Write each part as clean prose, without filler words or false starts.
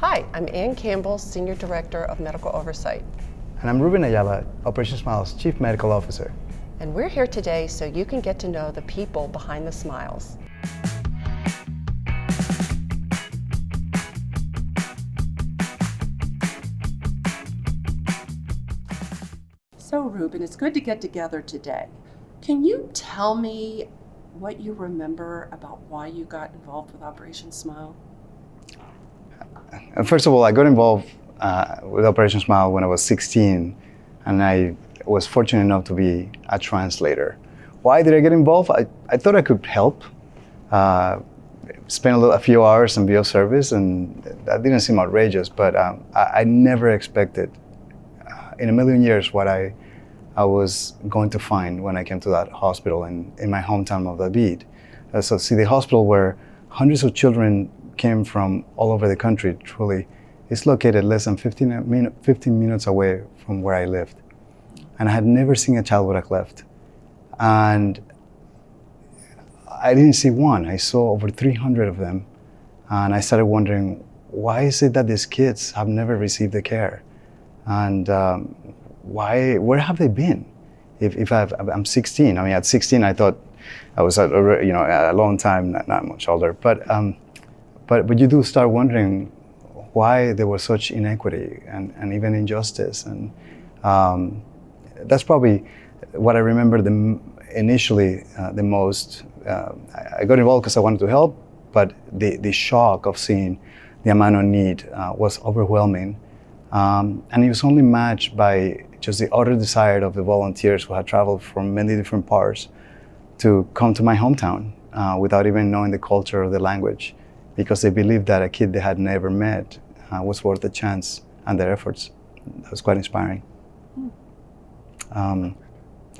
Hi, I'm Ann Campbell, Senior Director of Medical Oversight. And I'm Ruben Ayala, Operation Smile's Chief Medical Officer. And we're here today so you can get to know the people behind the smiles. So Ruben, it's good to get together today. Can you tell me what you remember about why you got involved with Operation Smile? First of all, I got involved with Operation Smile when I was 16, and I was fortunate enough to be a translator. Why did I get involved? I thought I could help, spend a few hours and be of service, and that didn't seem outrageous, but I never expected in a million years what I was going to find when I came to that hospital in my hometown of David. So see, the hospital where hundreds of children came from all over the country, truly, is located less than 15 minutes away from where I lived. And I had never seen a child with a cleft. And I didn't see one. I saw over 300 of them. And I started wondering, why is it that these kids have never received the care? And where have they been? If I'm 16, I mean, at 16, I thought I was a long time, not much older. But you do start wondering why there was such inequity and even injustice. And that's probably what I remember initially the most. I got involved because I wanted to help, but the shock of seeing the amount of need was overwhelming. And it was only matched by just the utter desire of the volunteers who had traveled from many different parts to come to my hometown without even knowing the culture or the language, because they believed that a kid they had never met was worth the chance and their efforts. That was quite inspiring.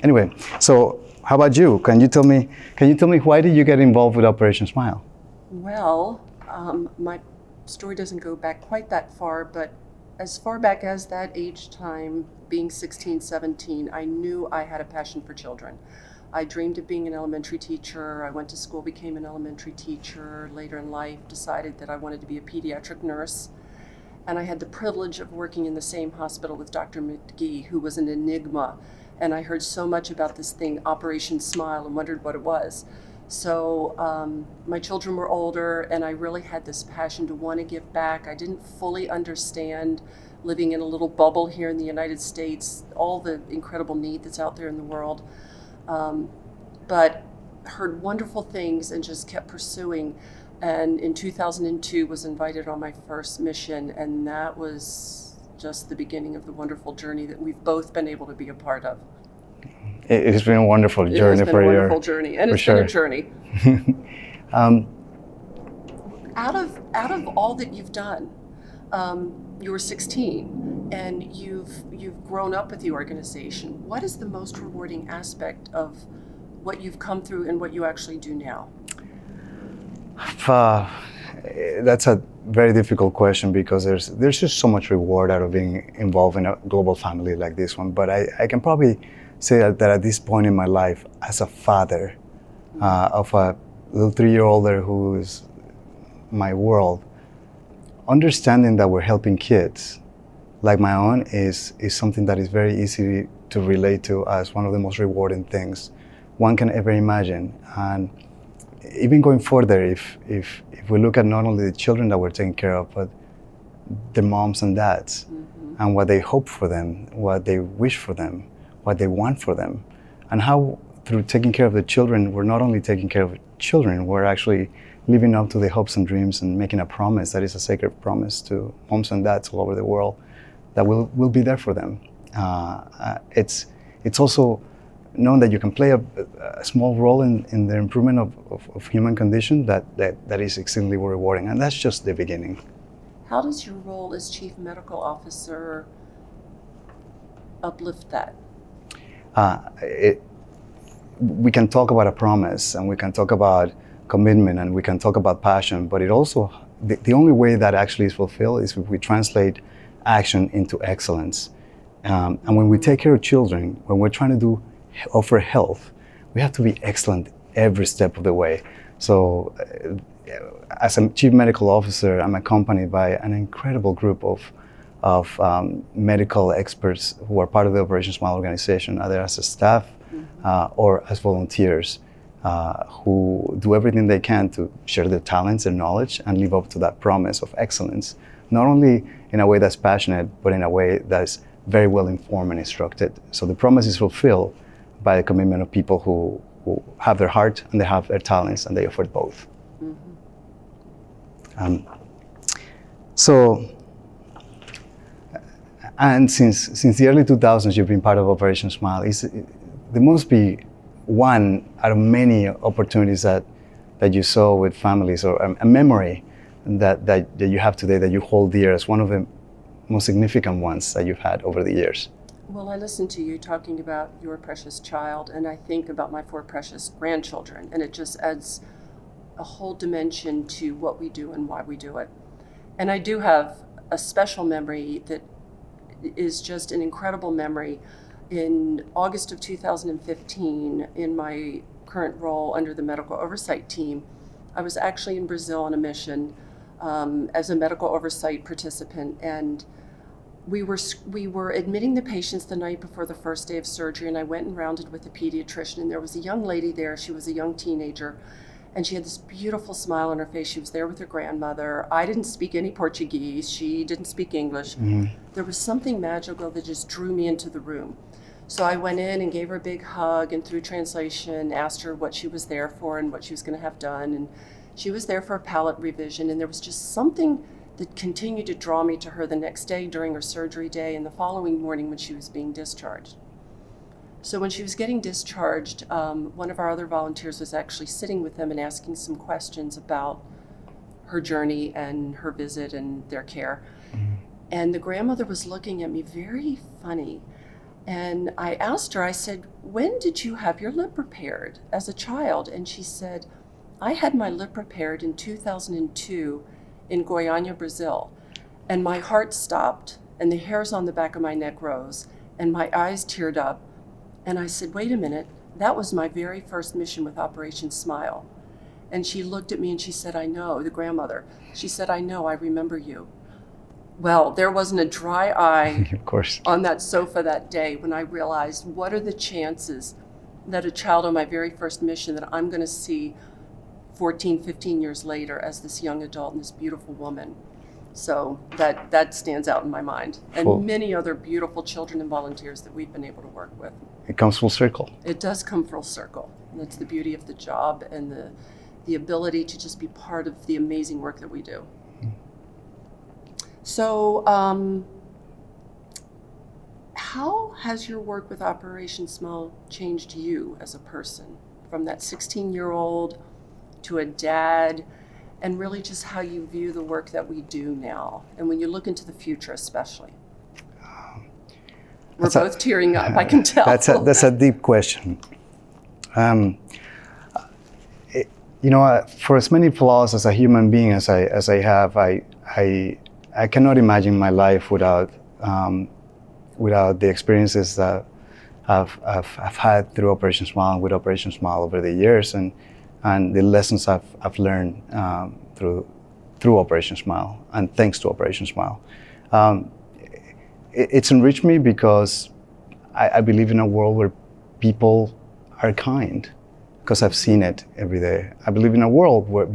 Anyway, so how about you? Can you tell me why did you get involved with Operation Smile? Well, my story doesn't go back quite that far, but as far back as that age time, being 16, 17, I knew I had a passion for children. I dreamed of being an elementary teacher. I went to school, became an elementary teacher. Later in life, decided that I wanted to be a pediatric nurse. And I had the privilege of working in the same hospital with Dr. McGee, who was an enigma. And I heard so much about this thing, Operation Smile, and wondered what it was. So my children were older, and I really had this passion to want to give back. I didn't fully understand, living in a little bubble here in the United States, all the incredible need that's out there in the world. But heard wonderful things and just kept pursuing. And in 2002 was invited on my first mission, and that was just the beginning of the wonderful journey that we've both been able to be a part of. It's been a wonderful journey for you. It has been a wonderful journey, and it's been a journey. Out of all that you've done, you were 16, and you've grown up with the organization. What is the most rewarding aspect of what you've come through and what you actually do now? That's a very difficult question, because there's just so much reward out of being involved in a global family like this one. But I can probably say that at this point in my life, as a father of a little 3-year-old who is my world, understanding that we're helping kids like my own is something that is very easy to relate to as one of the most rewarding things one can ever imagine. And even going further, if we look at not only the children that we're taking care of, but their moms and dads, and what they hope for them, what they wish for them, what they want for them, and how through taking care of the children, we're not only taking care of children, we're actually living up to the hopes and dreams and making a promise that is a sacred promise to moms and dads all over the world that we'll be there for them. It's also knowing that you can play a small role in the improvement of human condition that is extremely rewarding, and that's just the beginning. How does your role as Chief Medical Officer uplift that? We can talk about a promise, and we can talk about commitment, and we can talk about passion, but it also, the only way that actually is fulfilled is if we translate action into excellence. And when we take care of children, when we're trying to offer health, we have to be excellent every step of the way. So as a chief medical officer, I'm accompanied by an incredible group of medical experts who are part of the Operation Smile organization, either as a staff or as volunteers, who do everything they can to share their talents and knowledge and live up to that promise of excellence, not only in a way that's passionate, but in a way that's very well informed and instructed. So the promise is fulfilled by the commitment of people who have their heart and they have their talents and they offer both. And since the early 2000s, you've been part of Operation Smile. There must be one out of many opportunities that you saw with families, or a memory that you have today that you hold dear as one of the most significant ones that you've had over the years. Well, I listened to you talking about your precious child, and I think about my 4 precious grandchildren, and it just adds a whole dimension to what we do and why we do it. And I do have a special memory that is just an incredible memory. In August of 2015, in my current role under the medical oversight team, I was actually in Brazil on a mission as a medical oversight participant, and we were admitting the patients the night before the first day of surgery, and I went and rounded with the pediatrician, and there was a young lady there. She was a young teenager, and she had this beautiful smile on her face. She was there with her grandmother. I didn't speak any Portuguese. She didn't speak English. There was something magical that just drew me into the room. So I went in and gave her a big hug, and through translation asked her what she was there for and what she was going to have done. And she was there for a palate revision, and there was just something that continued to draw me to her the next day during her surgery day and the following morning when she was being discharged. So when she was getting discharged, one of our other volunteers was actually sitting with them and asking some questions about her journey and her visit and their care. And the grandmother was looking at me very funny. And I asked her, I said, "When did you have your lip repaired as a child?" And she said, "I had my lip repaired in 2002 in Goiânia, Brazil. And my heart stopped, and the hairs on the back of my neck rose, and my eyes teared up. And I said, wait a minute, that was my very first mission with Operation Smile." And she looked at me and she said, "I know," the grandmother. She said, "I know, I remember you." Well, there wasn't a dry eye Of course. on that sofa that day when I realized, what are the chances that a child on my very first mission that I'm going to see 14, 15 years later as this young adult and this beautiful woman. So that stands out in my mind. And Cool. Many other beautiful children and volunteers that we've been able to work with. It comes full circle. It does come full circle. And that's the beauty of the job and the ability to just be part of the amazing work that we do. So how has your work with Operation Smile changed you as a person, from that 16-year-old to a dad, and really just how you view the work that we do now, and when you look into the future especially? We're both tearing up, I can tell. That's a deep question. For as many flaws as a human being as I have, I cannot imagine my life without the experiences that I've had through Operation Smile and with Operation Smile over the years, and the lessons I've learned through Operation Smile and thanks to Operation Smile. It's enriched me because I believe in a world where people are kind, because I've seen it every day. I believe in a world where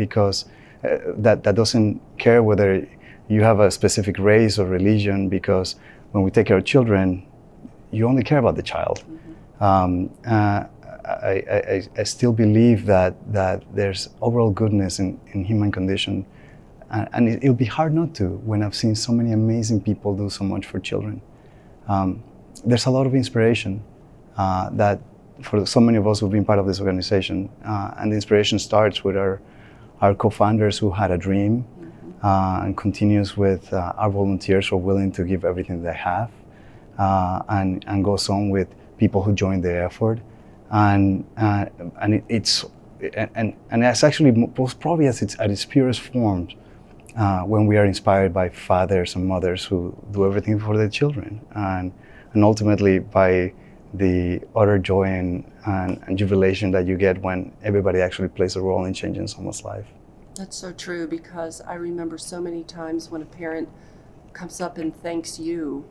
that doesn't care whether you have a specific race or religion, because when we take care of children, you only care about the child. I still believe that there's overall goodness in human condition, and it'll be hard not to when I've seen so many amazing people do so much for children. There's a lot of inspiration that for so many of us who've been part of this organization, and the inspiration starts with our co-founders who had a dream, and continues with our volunteers who are willing to give everything they have, and goes on with people who join the effort. And it's actually most probably at its purest form when we are inspired by fathers and mothers who do everything for their children, and ultimately by the utter joy and jubilation that you get when everybody actually plays a role in changing someone's life. That's so true, because I remember so many times when a parent comes up and thanks you,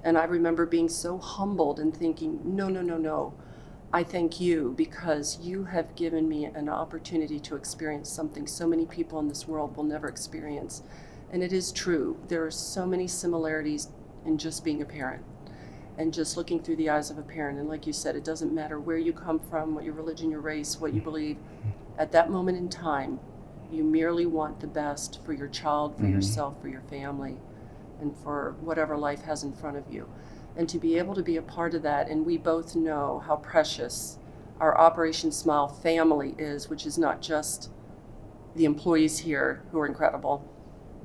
and I remember being so humbled and thinking, no, no, no, no. I thank you because you have given me an opportunity to experience something so many people in this world will never experience. And it is true. There are so many similarities in just being a parent and just looking through the eyes of a parent. And like you said, it doesn't matter where you come from, what your religion, your race, what you believe. At that moment in time, you merely want the best for your child, for yourself, for your family, and for whatever life has in front of you. And to be able to be a part of that, and we both know how precious our Operation Smile family is, which is not just the employees here who are incredible,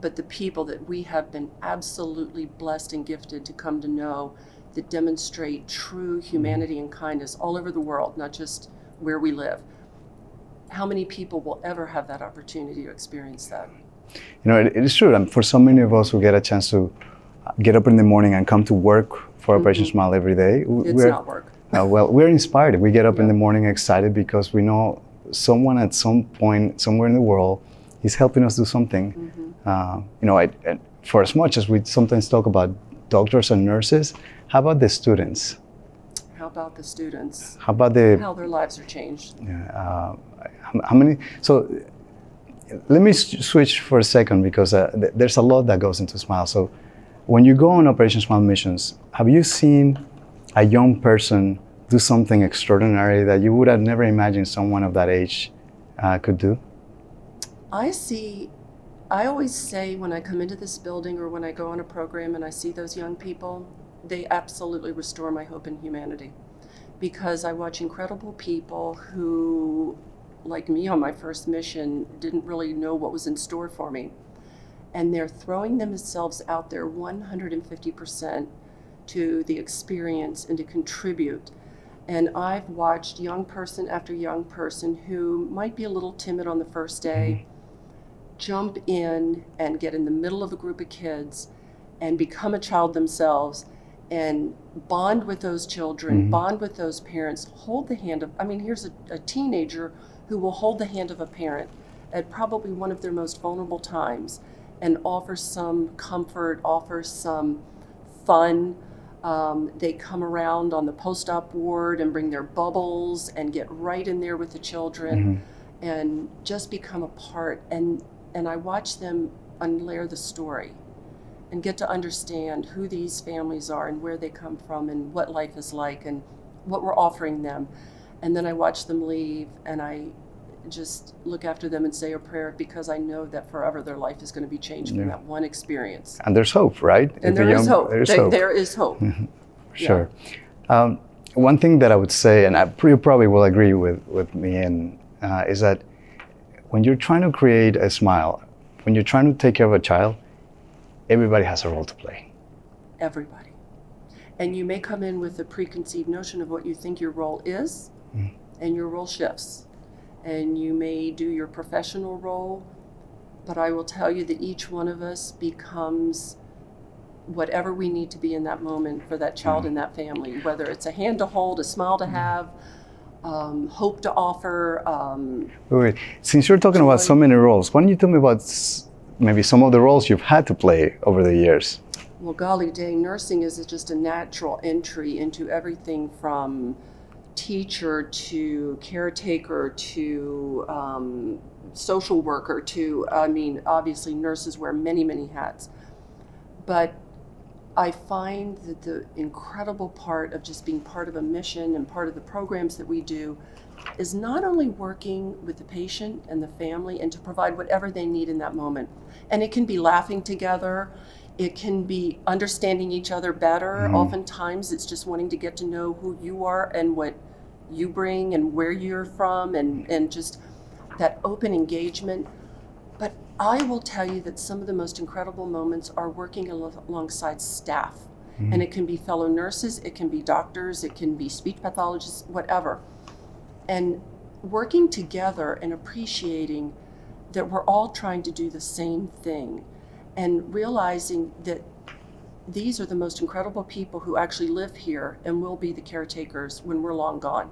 but the people that we have been absolutely blessed and gifted to come to know, that demonstrate true humanity and kindness all over the world, not just where we live. How many people will ever have that opportunity to experience that? You know, it is true. And for so many of us who get a chance to get up in the morning and come to work for Operation Smile every day, It's not work. Well, we're inspired. We get up in the morning excited because we know someone at some point, somewhere in the world, is helping us do something. You know, for as much as we sometimes talk about doctors and nurses, how about the students? How about the students? How about how their lives are changed? How many? So let me switch for a second, because there's a lot that goes into Smile. So when you go on Operation Smile missions, have you seen a young person do something extraordinary that you would have never imagined someone of that age could do? I always say when I come into this building or when I go on a program and I see those young people, they absolutely restore my hope in humanity. Because I watch incredible people who, like me on my first mission, didn't really know what was in store for me. And they're throwing themselves out there 150% to the experience and to contribute. And I've watched young person after young person who might be a little timid on the first day, jump in and get in the middle of a group of kids and become a child themselves and bond with those children, bond with those parents, hold the hand of, here's a teenager who will hold the hand of a parent at probably one of their most vulnerable times and offer some comfort, offer some fun. They come around on the post-op ward and bring their bubbles and get right in there with the children and just become a part. And I watch them unlayer the story and get to understand who these families are and where they come from and what life is like and what we're offering them. And then I watch them leave and I just look after them and say a prayer, because I know that forever their life is going to be changed from that one experience. And there's hope, right? And there is hope. There is hope. Sure. One thing that I would say, and you probably will agree with me, is that when you're trying to create a smile, when you're trying to take care of a child, everybody has a role to play. Everybody. And you may come in with a preconceived notion of what you think your role is, and your role shifts. And you may do your professional role, but I will tell you that each one of us becomes whatever we need to be in that moment for that child and that family, whether it's a hand to hold, a smile to have, hope to offer. Wait. Since you're talking about so many roles, why don't you tell me about maybe some of the roles you've had to play over the years? Well, golly dang, nursing is just a natural entry into everything from teacher to caretaker to social worker to, obviously nurses wear many, many hats. But I find that the incredible part of just being part of a mission and part of the programs that we do is not only working with the patient and the family and to provide whatever they need in that moment. And it can be laughing together, it can be understanding each other better. Oftentimes it's just wanting to get to know who you are and what you bring and where you're from and just that open engagement. But I will tell you that some of the most incredible moments are working alongside staff. And it can be fellow nurses, it can be doctors, it can be speech pathologists, whatever. And working together and appreciating that we're all trying to do the same thing and realizing that these are the most incredible people who actually live here and will be the caretakers when we're long gone.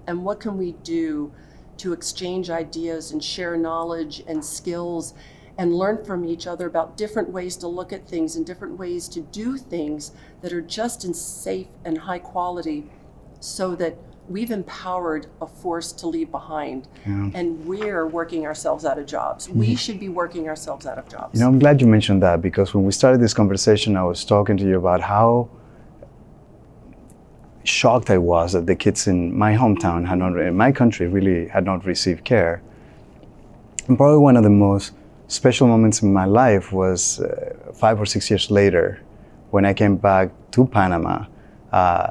And what can we do to exchange ideas and share knowledge and skills and learn from each other about different ways to look at things and different ways to do things that are just and safe and high quality, so that we've empowered a force to leave behind. Yeah. And we're working ourselves out of jobs. We should be working ourselves out of jobs. You know, I'm glad you mentioned that, because when we started this conversation, I was talking to you about how shocked I was that the kids in my hometown in my country really had not received care. And probably one of the most special moments in my life was 5 or 6 years later, when I came back to Panama,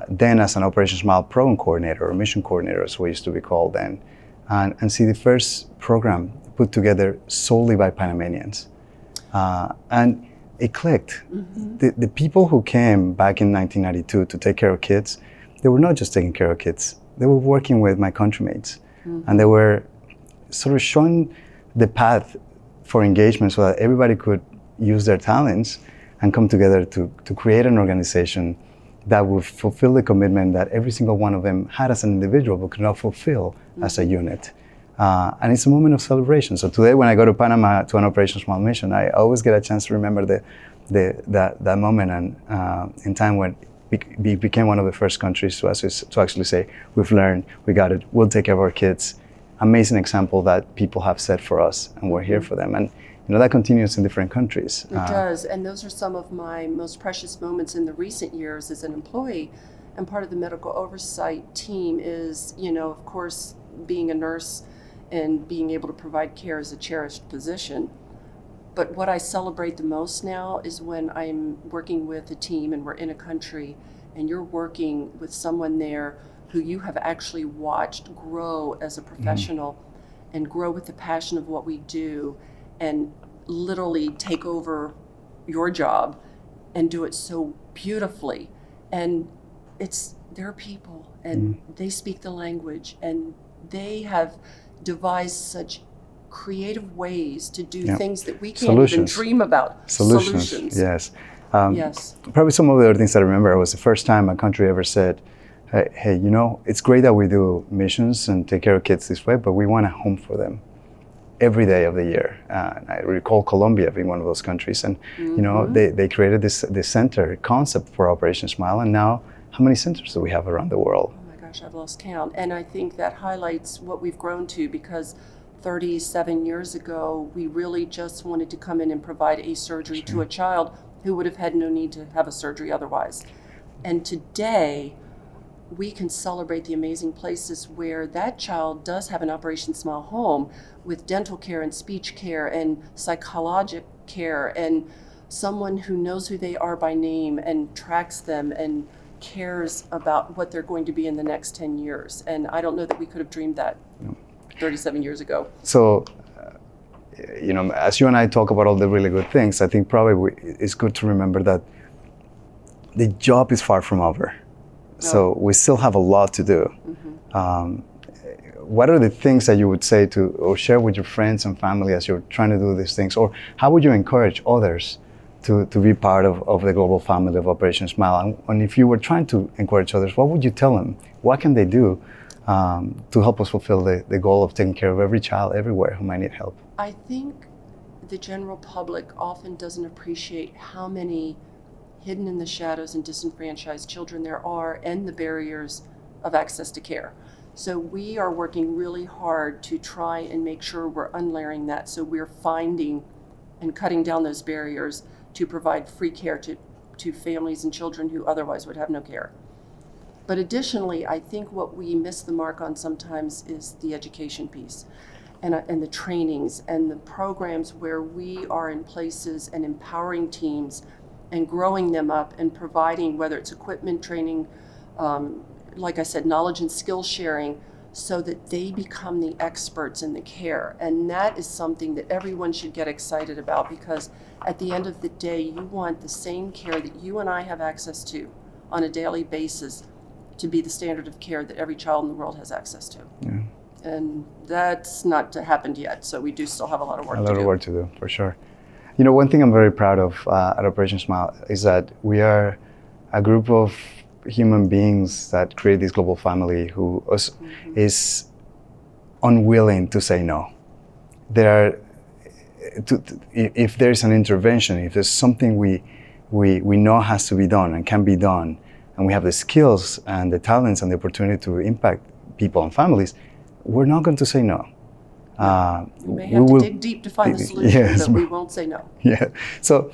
then as an Operation Smile program coordinator, or mission coordinator as we used to be called then, and see the first program put together solely by Panamanians. And it clicked. Mm-hmm. The people who came back in 1992 to take care of kids, they were not just taking care of kids, they were working with my countrymates. Mm-hmm. And they were sort of showing the path for engagement so that everybody could use their talents and come together to create an organization that would fulfill the commitment that every single one of them had as an individual but could not fulfill as a unit. And it's a moment of celebration. So today when I go to Panama to an Operation Smile mission, I always get a chance to remember that moment and in time when we became one of the first countries to actually say, we've learned, we got it, we'll take care of our kids. Amazing example that people have set for us, and we're here for them. And you know, that continues in different countries. It does, and those are some of my most precious moments in the recent years as an employee. And part of the medical oversight team is, you know, of course, being a nurse and being able to provide care is a cherished position. But what I celebrate the most now is when I'm working with a team and we're in a country and you're working with someone there who you have actually watched grow as a professional and grow with the passion of what we do and literally take over your job and do it so beautifully. And they're people and they speak the language and they have devised such creative ways to do things that we can't even dream about. Solutions. Yes. Yes. Probably some of the other things that I remember was the first time a country ever said, hey, you know, it's great that we do missions and take care of kids this way, but we want a home for them every day of the year. And I recall Colombia being one of those countries, and you know, they created this center concept for Operation Smile, and now how many centers do we have around the world? Oh my gosh, I've lost count. And I think that highlights what we've grown to, because 37 years ago, we really just wanted to come in and provide a surgery to a child who would have had no need to have a surgery otherwise. And today, we can celebrate the amazing places where that child does have an Operation Smile home with dental care and speech care and psychologic care and someone who knows who they are by name and tracks them and cares about what they're going to be in the next 10 years. And I don't know that we could have dreamed that 37 years ago. So, you know, as you and I talk about all the really good things, I think probably it's good to remember that the job is far from over. So we still have a lot to do. What are the things that you would say to or share with your friends and family as you're trying to do these things? Or how would you encourage others to be part of the global family of Operation Smile? And if you were trying to encourage others, what would you tell them? What can they do to help us fulfill the goal of taking care of every child everywhere who might need help? I think the general public often doesn't appreciate how many hidden in the shadows and disenfranchised children there are, and the barriers of access to care. So we are working really hard to try and make sure we're unlayering that, so we're finding and cutting down those barriers to provide free care to families and children who otherwise would have no care. But additionally, I think what we miss the mark on sometimes is the education piece and the trainings and the programs where we are in places and empowering teams and growing them up and providing, whether it's equipment training, like I said, knowledge and skill sharing, so that they become the experts in the care. And that is something that everyone should get excited about, because at the end of the day, you want the same care that you and I have access to on a daily basis to be the standard of care that every child in the world has access to. Yeah. And that's not happened yet, so we do still have a lot of work to do. A lot of work to do, for sure. You know, one thing I'm very proud of at Operation Smile is that we are a group of human beings that create this global family who is unwilling to say no. If there's an intervention, if there's something we know has to be done and can be done, and we have the skills and the talents and the opportunity to impact people and families, we're not going to say no. We may have to dig deep to find the solution, yes, but we won't say no. Yeah. So,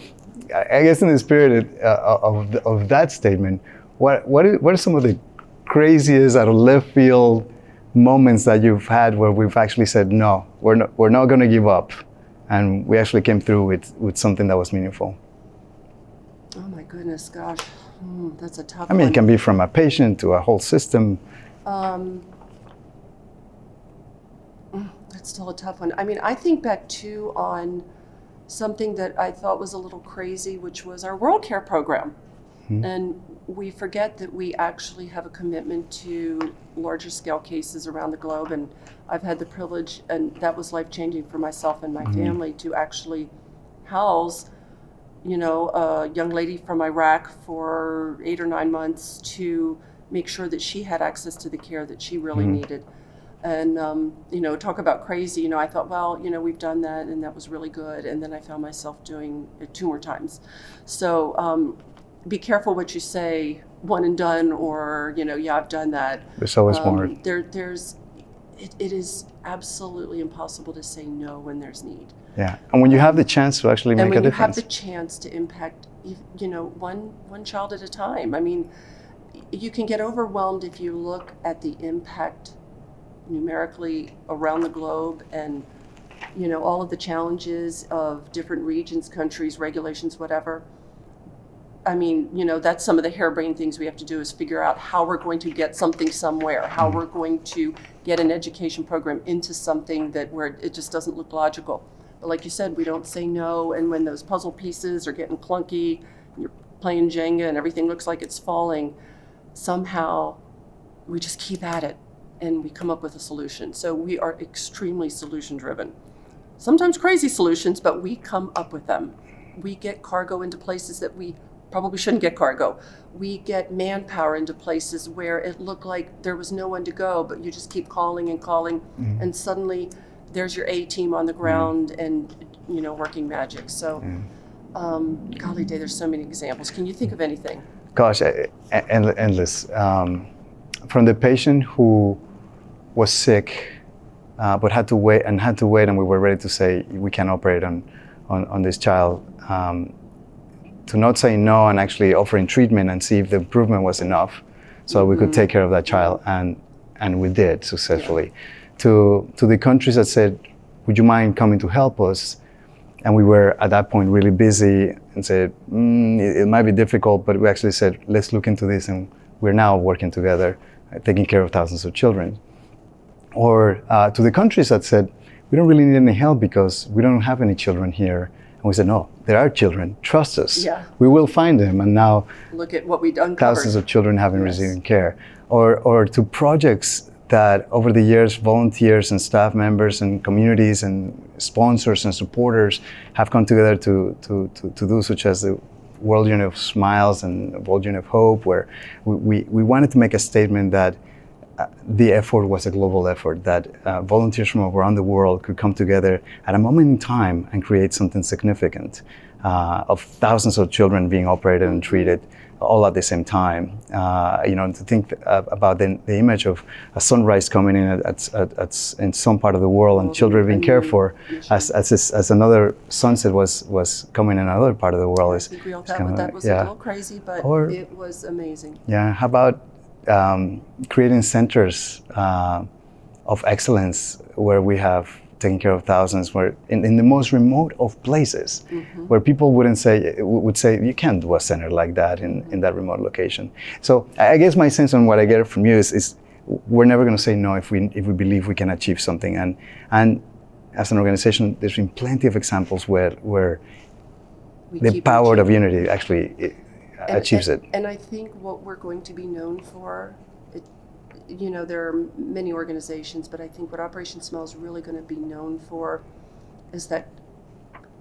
I guess in the spirit of that statement, what are some of the craziest out of left field moments that you've had where we've actually said no, we're not going to give up, and we actually came through with something that was meaningful? Oh my goodness, gosh, that's a tough I mean, one. it can be from a patient to a whole system. That's still a tough one. I mean, I think back too on something that I thought was a little crazy, which was our World Care program. And we forget that we actually have a commitment to larger scale cases around the globe. And I've had the privilege, and that was life-changing for myself and my family, to actually house, a young lady from Iraq for 8 or 9 months to make sure that she had access to the care that she really needed. And, talk about crazy, I thought, well, we've done that and that was really good. And then I found myself doing it 2 more times. So be careful what you say, one and done, or, yeah, I've done that. There's always more. It is absolutely impossible to say no when there's need. Yeah, and when you have the chance to actually make a difference. And when you have the chance to impact, one child at a time. I mean, you can get overwhelmed if you look at the impact numerically around the globe and, all of the challenges of different regions, countries, regulations, whatever. I mean, that's some of the harebrained things we have to do, is figure out how we're going to get something somewhere, how we're going to get an education program into something where it just doesn't look logical. But like you said, we don't say no, and when those puzzle pieces are getting clunky, and you're playing Jenga and everything looks like it's falling, somehow we just keep at it and we come up with a solution. So we are extremely solution driven. Sometimes crazy solutions, but we come up with them. We get cargo into places that we probably shouldn't get cargo. We get manpower into places where it looked like there was no one to go, but you just keep calling and calling, and suddenly there's your A team on the ground and, working magic. So, golly day, there's so many examples. Can you think of anything? Gosh, endless. From the patient who was sick, but had to wait, and we were ready to say we can operate on this child, to not say no and actually offering treatment and see if the improvement was enough, so we could take care of that child, and we did successfully. Yeah. To the countries that said, would you mind coming to help us? And we were at that point really busy and said, it might be difficult, but we actually said, let's look into this, and we're now working together, taking care of thousands of children. Or to the countries that said, we don't really need any help because we don't have any children here. And we said, no, there are children, trust us. Yeah. We will find them. And now look at what we've uncovered. Thousands of children have been receiving care. Or to projects that over the years, volunteers and staff members and communities and sponsors and supporters have come together to do, such as the World Union of Smiles and World Union of Hope, where we wanted to make a statement that the effort was a global effort, that volunteers from around the world could come together at a moment in time and create something significant, of thousands of children being operated and treated all at the same time. To think about the image of a sunrise coming in in some part of the world and children being cared for as another sunset was coming in another part of the world. I think we all thought that was a little crazy, but it was amazing. Yeah, how about creating centers of excellence where we have taken care of thousands, where in the most remote of places, where people would say you can't do a center like that in that remote location. So I guess my sense on what I get from you is we're never going to say no if we believe we can achieve something, and as an organization, there's been plenty of examples where the power of unity actually achieves it. And I think what we're going to be known for, there are many organizations, but I think what Operation Smile is really going to be known for is that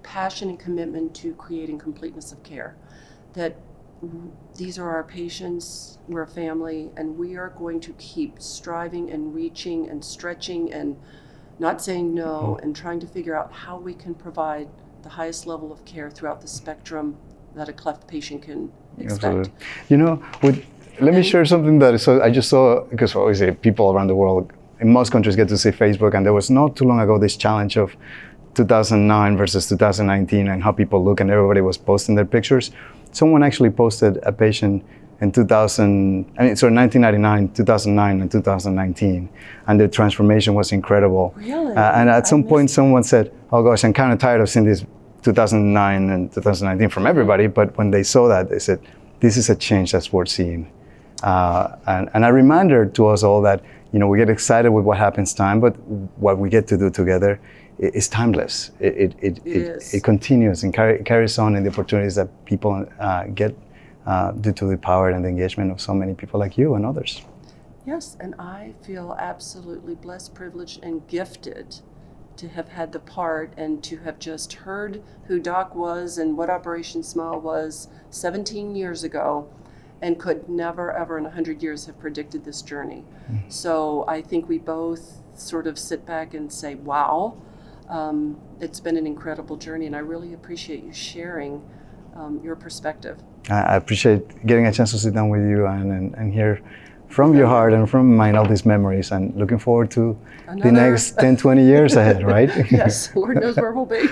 passion and commitment to creating completeness of care. That these are our patients, we're a family, and we are going to keep striving and reaching and stretching and not saying no and trying to figure out how we can provide the highest level of care throughout the spectrum that a cleft patient can expect. Absolutely. You know, let me share something that I just saw, because obviously people around the world in most countries get to see Facebook, and there was not too long ago this challenge of 2009 versus 2019 and how people look, and everybody was posting their pictures. Someone actually posted a patient in 1999, 2009, and 2019, and the transformation was incredible. Really? And at some point, someone said, "Oh gosh, I'm kind of tired of seeing this 2009 and 2019 from everybody." But when they saw that, they said, "This is a change that's worth seeing." And a reminder to us all that, you know, we get excited with what happens time, but what we get to do together is timeless. It continues and carries on in the opportunities that people get due to the power and the engagement of so many people like you and others. Yes, and I feel absolutely blessed, privileged, and gifted to have had the part and to have just heard who Doc was and what Operation Smile was 17 years ago, and could never, ever in 100 years have predicted this journey. So I think we both sort of sit back and say, wow, it's been an incredible journey, and I really appreciate you sharing your perspective. I appreciate getting a chance to sit down with you and hear from your heart and from mine all these memories, and looking forward to the next 10, 20 years ahead, right? Yes, Lord knows where we'll be.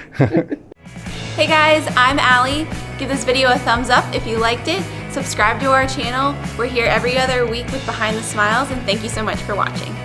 Hey guys, I'm Allie. Give this video a thumbs up if you liked it. Subscribe to our channel. We're here every other week with Behind the Smiles, and thank you so much for watching.